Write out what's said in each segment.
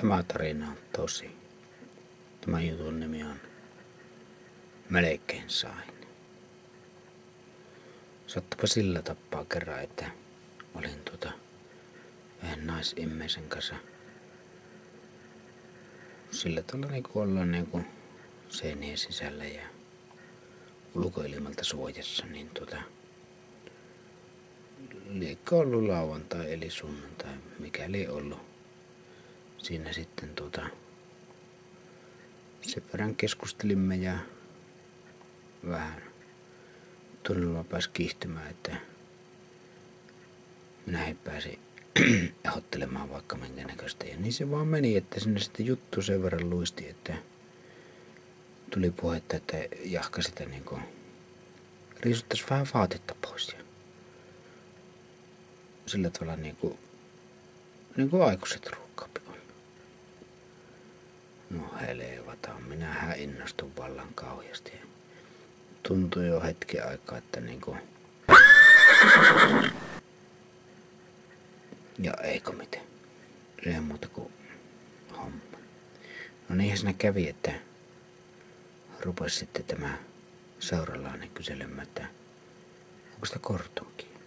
Tämä tarina on tosi. Tämän jutun nimi on Melkein sain. Sattupa sillä tappaa kerran, että olin yhden naisimmeisen kanssa sillä tavalla niinku ollaan niinku seinien sisällä ja ulkoilmalta suojassa, niin liekö ollut lauantai eli sunnuntai, mikäli ollut. Siinä sitten sen verran keskustelimme ja vähän tunnelma pääsi kiihtymään, että minä pääsin ehdottelemaan vaikka minkä näköistä. Ja niin se vaan meni, että sinne sitten juttu sen verran luisti, että tuli puhetta, että jahka sitä niinku riisuttaisi vähän vaatetta pois. Ja sillä tavalla niinku aikuiset ruukaapi olla. No helevata, minähän innostun vallan kauheasti. Tuntui jo hetken aikaa, että ja eikö miten. Ei muuta kuin homma. No niinhän siinä kävi, että rupesi sitten tämä seuralainen kyselemään, että onko sitä kortonkia.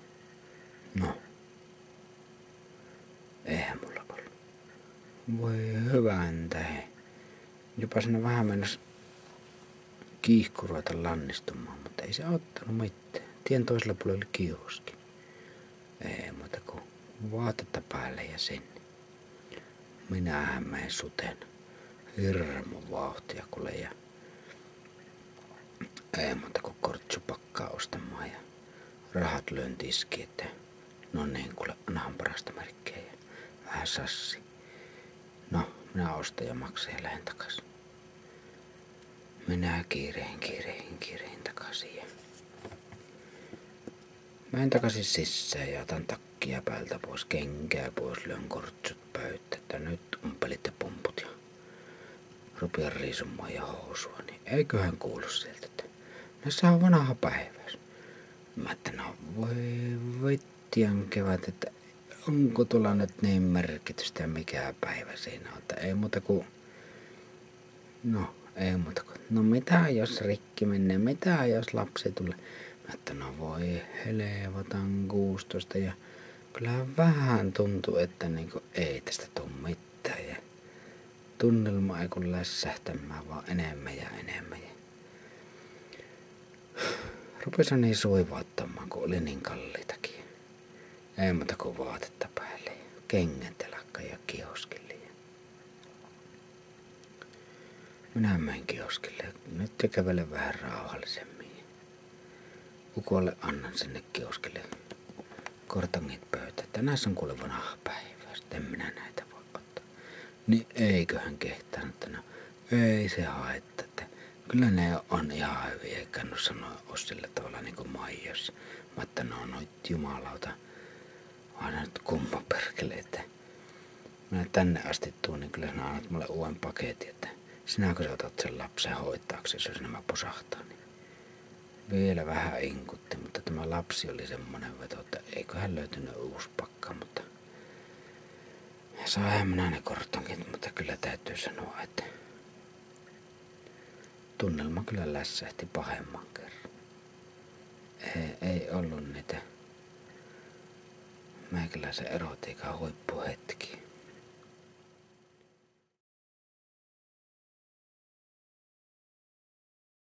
No. Eihän mulla ollut. Voi hyvän tähe. Jopa siinä vähän mennessä kiihku ruveta lannistumaan, mutta ei se auttanut mitään. Tien toisella puolella kioski. Ei muuta kuin vaatetta päälle ja sinne. Minähän menen suten. Hirmu vauhtia kuule ja ei muuta kuin kortsupakkaa ostamaan ja rahat löin tiskiin, että no niin kuule annahan parasta merkkejä ja vähän sassi. No minä ostan ja maksan ja lähden takaisin. Minä kiireen takaisin ja menen takaisin sisään ja otan takkia päältä pois, kenkää pois, lyön kortsut pöytä, että nyt umpelit ja pumput ja rupean riisumaan ja housua, niin eiköhän kuulu sieltä, että näissä on vanha päivä. Mä että no voi vittian kevät, että onko tuolla nyt niin merkitystä ja mikä päivä siinä on, että ei muuta kuin no mitä jos rikki menee, mitä jos lapsi tulee. Mä että no voi helevatan 16 ja kyllähän vähän tuntuu, että ei tästä tule mitään ja tunnelma ei kun lässähtämään vaan enemmän ja enemmän. Rupesin niin suivauttamaan, kun oli niin kalliitakin. Ei muuta kuin vaatetta päälle ja kengäntelakka ja kioskille. Minä menen kioskille. Nyt ja kävelen vähän rauhallisemmin. Ukolle annan sinne kioskille kortongit pöytä. Tänään on kuule vanha päivä. Sitten minä näitä voi ottaa. Niin eiköhän kehtaan, että no ei se haittaa. Että kyllä ne on ihan hyviä. Eikä no sanoa ole sillä tavalla niin kuin maijossa. Mä että no noit jumalauta. Aina nyt kumma perkele. Että minä tänne asti tuun, niin kyllä sinä annat mulle uuden paketin. Että sinäkö sä otat sen lapsen hoitaaksi, jos nämä posahtaa, niin vielä vähän inkutti, mutta tämä lapsi oli semmoinen veto, että eiköhän löytynyt uusi pakka, mutta saihan minä ne kortonkit, mutta kyllä täytyy sanoa, että tunnelma kyllä lässähti pahemman kerran. Ei ollut niitä meikäläisen erotiikan huippuhetki.